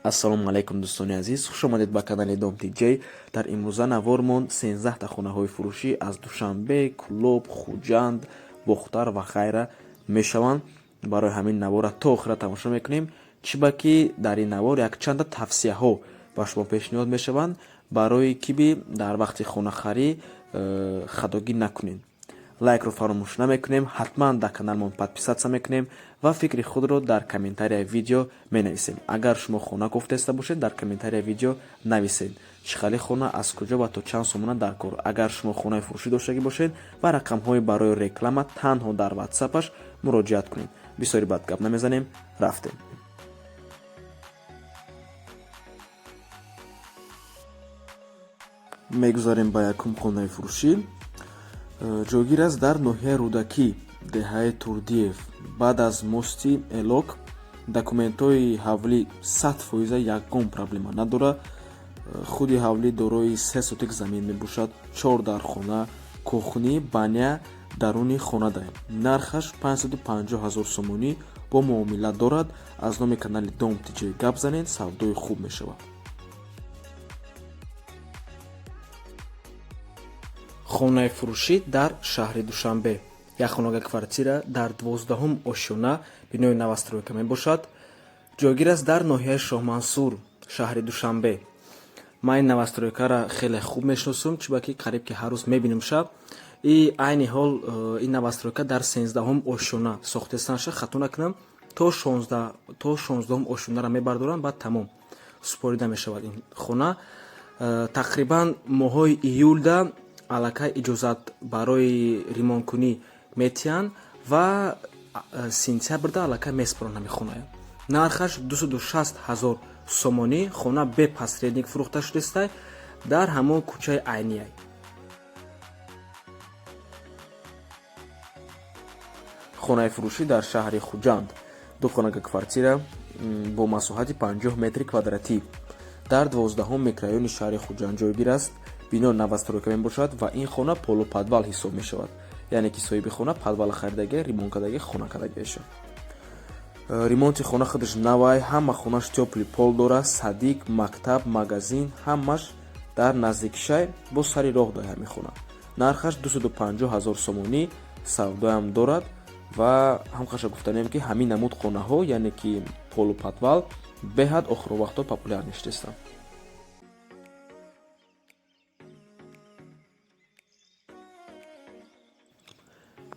ассалому алайкум дӯстони азиз, хуш омадед ба канали Dom TJ. Дар имрӯза навормон 13 хонаҳои фурӯшӣ аз Душанбе, Кӯлоб, Хуҷанд, Бухтар ва хайра мешаванд. Барои ҳамин навора то охира тамошо мекунем. Чӣ ба ки дар ин навор якчанда тавсияҳо ба шумо пешниҳод мешаванд, барои ки би дар вақти хонахарӣ хатогӣ накунем. лайкро фаромӯш намекунем, ҳатман дар каналмон подписатсия мекунем ва фикри худро дар комментарияи видео менависем. Агар шумо хона гуфтеста бошед, дар комментарияи видео нависед чӣ хели хона аз куҷо ва то чанд сомона дар кор. Агар шумо хонаи фурӯшӣ доштагӣ бошед ва рақамҳои барои реклама танҳо дар ватсапаш муроҷиат кунед. Бисёри бад гап намезанем, рафтем. мегузарем ба якум хонаи фурӯшӣ. ҷойгир аст дар ноҳияи Рӯдакӣ, деҳаи Турдиев. Баъд аз мости Элок, документҳои ҳавлӣ 100% ягон проблема надорад. худи ҳавлӣ дорои 3 сотик замин мебошад. 4 дар хона, кухни, баня, даруни хонада. нархаш 550 000 сомонӣ бо муомилат дорад. аз номи канали Dom TJ гап занед, савдои хуб мешавад. хонаи фурӯшӣ дар шаҳри Душанбе. як хонага квартира дар 12-ум ошёна, бинои новостройка мебошад. ҷойгир аст дар ноҳияи Шоҳмансур, шаҳри Душанбе. ман ин новостройкаро хеле хуб мешиносам, чӣ ба ки қариб ки ҳар рӯз мебинам шаб. айни ҳол ин новостройка дар 13-ум ошёна сохтестанша, хато накунам, то 16-ум ошёнаро мебардоранд, баъд тамом супорида мешавад ин хона. тақрибан моҳои июлда аллакай иҷозат барои ремонткунӣ метиҳанд ва сентябрда аллакай месупоранд ҳамин хоная. нархаш 260 000 сомонӣ. хона бе посредник фурӯхта шудааст дар ҳамон кӯчаи айния. хонаи фурӯшӣ дар шаҳри Хуҷанд. ду хонага квартира бо масоҳати 50 метри квадратӣ дар 12-ум микрорайони шаҳри Хуҷанд ҷойгир аст. бино новостройка мебошад ва ин хона полуподвал ҳисоб мешавад. яъне ки соҳиби хона подвала харидагӣ, ремонт кардаги хона кардагиаша. ремонти хона худаш навай, ҳама хонаш тёпли пол дорад, садик, мактаб, магазин, ҳамаш дар наздикишай бо сари роҳ дорад ҳамин хона. нархаш 250 000 сомонӣ, савдоам дорад ва ҳамқаша гуфтанем ки ҳамин намуд хонаҳо, яъне ки полуподвал беҳад охирвақто популяр мешудастанд.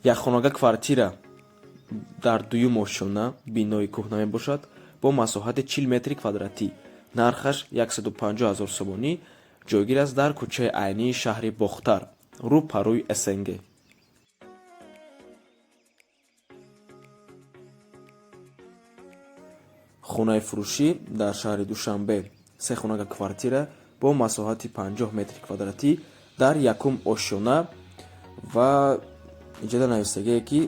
якхонага квартира дар дуюм ошёна, бинои кӯҳна мебошад, бо масоҳати 40 метри квадратӣ. нархаш 150 000 сомонӣ. ҷойгир аст дар кӯчаи айнии шаҳри Бухтар, рӯ парои СНГ. хонаи фурӯшӣ дар шаҳри Душанбе. се хонага квартира бо масоҳати 50 метри квадратӣ дар якум ошёна ва инҷода нависагие ки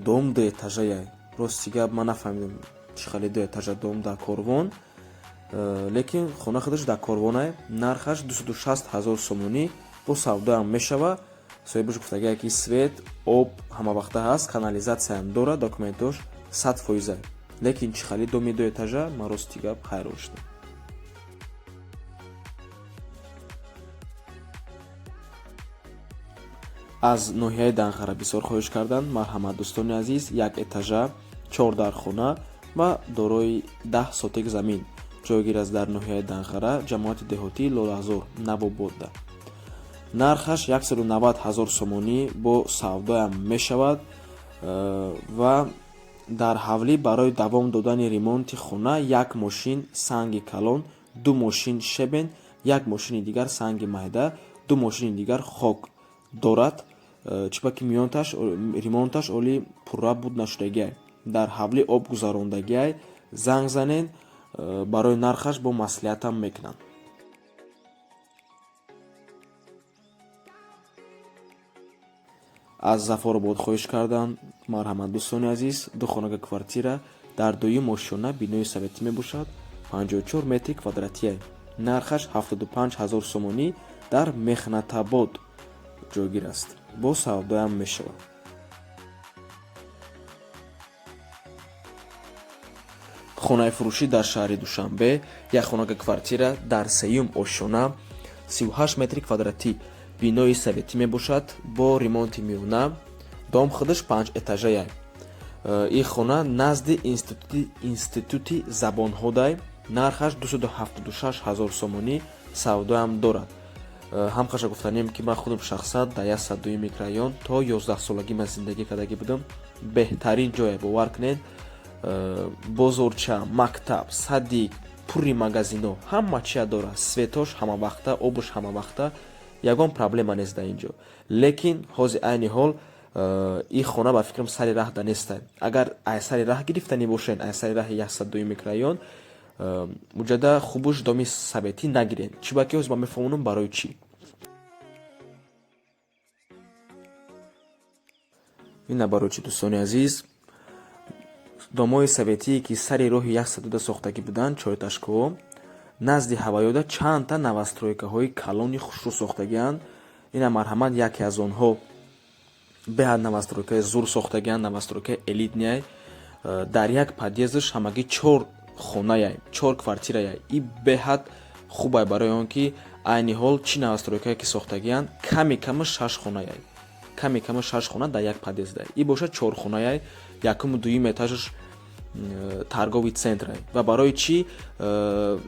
дом ду этажае. рости гап ман нафаҳмидам чӣ хели ду этажа дом дар корвон, лекин хона худаш дар корвонае. нархаш 260 000 сомонӣ бо савдоам мешава. соҳибаш гуфтагие ки свет, об ҳамавақта ҳаст, канализатсияам дорад, документош 100%. лекин чӣ хели доми ду этажа, ман рости гап хайрон шудам. аз ноҳияи Данғара бисёр хоҳиш карданд. марҳамат дӯстони азиз, як этажа, 4 дар хона ва дорои 10 сотик замин. ҷойгир аст дар ноҳияи Данғара, ҷамоати деҳотии Лолазор, Навободда. нархаш 190 000 сомонӣ бо савдоам мешавад ва дар ҳавлӣ барои давом додани ремонти хона як мошин санги калон, 2 мошин шебен, як мошини дигар санги майда, 2 мошини дигар хок дорад. чиба ки ремонташ оли пурра буд нашудагиай. дар ҳавлӣ об гузарондагиай. занг занед, барои нархаш бо маслиҳатам мекунанд. аз Зафоробод хоҳиш карданд. марҳамат дӯстони азиз, ду хонага квартира дар дуюм ошёна, бинои советӣ мебошад, 54 метри квадратия. нархаш 75 000 сомонӣ дар Мехнатобод ҷойгир аст. бо савдоам мешавад. хонаи фурӯшӣ дар шаҳри Душанбе, як хонага квартира дар сеюм ошшона 38 метри квадратӣ бинои советӣ мебошад бо ремонти миёна. Дом худаш 5 этажая. ин хона назди институти забонҳо дай. Нархаш 276 000 сомонӣ савдоам дорад. ҳамқаша гуфтанем ки ман худам шахсан дар 102 микрорайон то 11 солагӣ ман зиндагӣ кардагӣ будам. Беҳтарин ҷое, бовар кунед. Бозорча, мактаб, садик, пури магазино, ҳама чия дора. Светош ҳамавақта, обуш ҳамавақта. Ягон проблема нест дар ин ҷо. Лекин ҳози айни ҳол ин хона ба фикрам сари раҳ да нестад. Агар ай сари раҳ гирифтани бошен, ай сари раҳи 102 микрорайон, муҷадда хубуш доми советӣ нагирен. Чӣ ба ки ҳоз ман мефаҳмонам барои чӣ. ина барои чӣ дӯстони азиз, домои советие ки сари роҳи 102 сохтагӣ буданд, чориташкҳо, назди ҳаваёда чандта навастройкаҳои калони хушрӯ сохтагианд. ина марҳамат яке аз онҳо беҳад навастройкаи зур сохтагианд, навастройкаи элитняй. Дар як подъездаш ҳамагӣ 4 хонаяй, 4 квартираяй. И беҳад хубай барои он ки айни ҳол чӣ навастройкае ки сохтагианд, ками кама 6 хонаяй. Ками кама 6 хона дар як подъездай. И бошад 4 хонаяй, якуму дуюм этажаш торговый центрай. Ва барои чӣ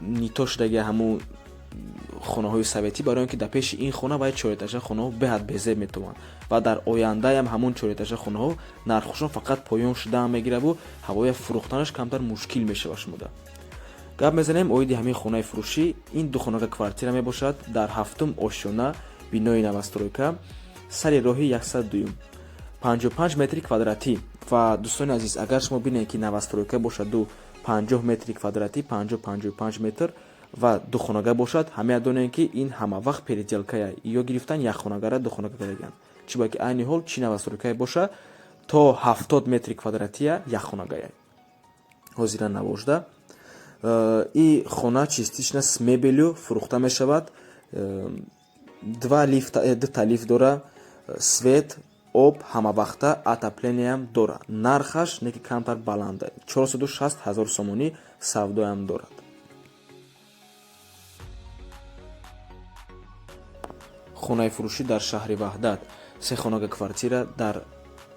нито шудаги ҳамун хонаҳои советӣ, барои он ки дар пеши ин хона ва 4 этажа хонаҳо беҳад безеб метавонанд. Ва дар ояндаам ҳамун 4 этажа хонаҳо нархушон фақат поён шудаам мегираву ҳавои фурӯхтанаш камтар мушкил мешава шумода. Гап мезанем оиди ҳамин хонаи фурӯшӣ. Ин ду хонага квартира мебошад дар 7-ум ошшона бинои навастройка, сари роҳи 102, 55 метри квадратӣ. Ва дӯстони азиз, агар шумо бинед ки навастройка бошаду 50 метри квадратӣ, 50-55 метр ва ду хонага бошад, ҳамея донем ки ин ҳамавақт переделкая. ё гирифтан як хонагара ду хонага кардагианд. Чӣ ба ки айни ҳол чӣ навастройкае боша, то 70 метри квадратия як хонагая. ҳозира навожда. И хона чистишна с мебелю фурӯхта мешавад. Дута лифт дора, свет, об ҳамавақта, отоплениям дора. Нархаш неки камтар баланда, 460 000 сомонӣ савдоям дорад. хонаи фурӯшӣ дар шаҳри Ваҳдат, се хонага квартира дар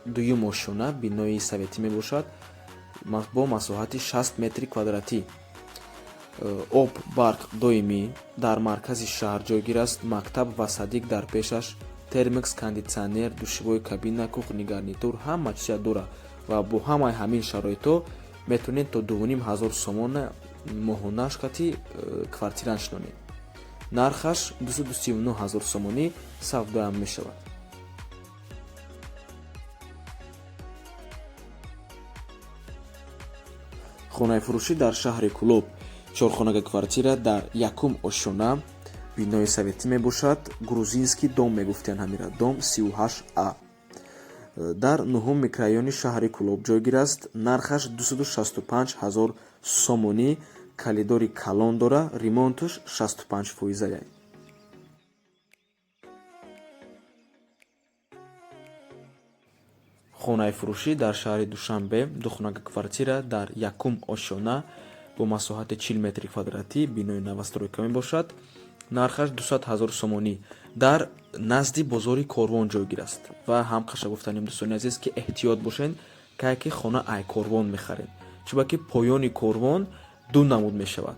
дуюм ошшона бинои советӣ мебошад бо масоҳати 60 метри квадратӣ. об, барқ доимӣ, дар маркази шаҳр ҷойгир аст. Мактаб ва садик дар пешаш, термикс, кондитсионер, душевой кабина, кухни, гарнитур, ҳама чиза дора. Ва бо ҳамаи ҳамин шароито метавонед то 2500 сомона моҳона шкати квартира нишонед. Нархаш 239 000 сомонӣ савдоам мешавад. хонаи фурӯшӣ дар шаҳри Кӯлоб, 4 хонага квартира дар 1-ум ошшона бинои советӣ мебошад. Грузинский дом мегуфтанд ҳамира. Дом 38А. Дар 9-ум микрорайони шаҳри Кӯлоб ҷойгир аст. Нархаш 265 000 сомонӣ, калидори калон дора. Ремонташ 65%. хонаи фурӯшӣ дар шаҳри Душанбе, ду хонага квартира дар 1-ум ошшона бо масоҳати 40 метри квадратӣ бинои навастройка мебошад. Нархаш 200 000 сомонӣ дар назди бозори Корвон ҷойгир аст. Ва ҳамқаша гуфтанем дӯстони азиз ки эҳтиёт бошен ки хона ай Корвон мехарен. Чӯба ки поёни Корвон ду намуд мешавад.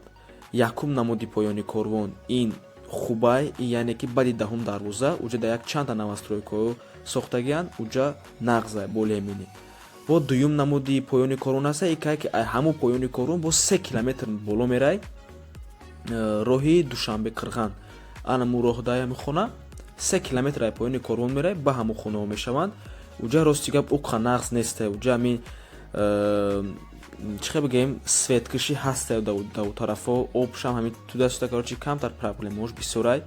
Якум намуди поёни Корвон ин хубай, яъне ки баъди 10-ум дарвоза уҷа дар як чанда навастройкаҳо сохтагианд, уҷа нағзай болемини. Бо дуюм намуди поёни Корвон аст, ки ҳамун поёни Корвон бо 3 километр боло мерай. роҳи Душанбе Қирған, анаму роҳ дар ҳамин хона 3 километр ай поёни Корвон мерай, ба ҳамун хонаҳо мешаванд. уҷа рости гап уққа нағз неста, уҷа ҳамин чӣ бигӯем светкиши ҳаста дар тарафо, обшам ҳамин тудасуда корочи камтар проблемаош бисёрай.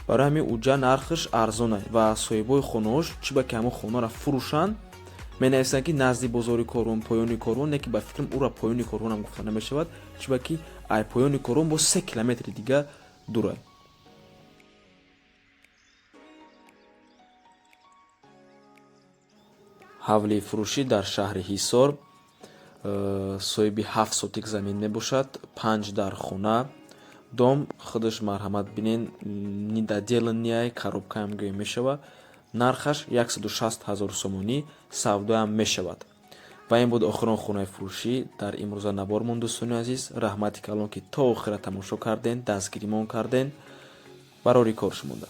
барои ҳамин уҷа нархаш арзонай ва соҳибои хонаҳош чӣ ба ки ҳамон хонаро фурӯшанд, менависанд ки назди бозори Корвон, поёни Корвон, не ки ба фикрам ура поёни Корвон ҳам гуфта намешавад, чӣ ба ки ай поёни Корвон бо 3 километри дига дурай. ҳавли фурӯшӣ дар шаҳри Ҳисор, соҳиби 7 сотик замин мебошад, 5 дар хона. дом худаш марҳамат бинен недоделанияй коробкаам гӯя мешава. нархаш 160 000 сомонӣ, савдоам мешавад. ва ин буд охирон хонаи фурӯшӣ дар имрӯза набор монд. дӯстони азиз, раҳмати калон ки то охира тамошо карден, дастгиримон карден. барори кор шумода.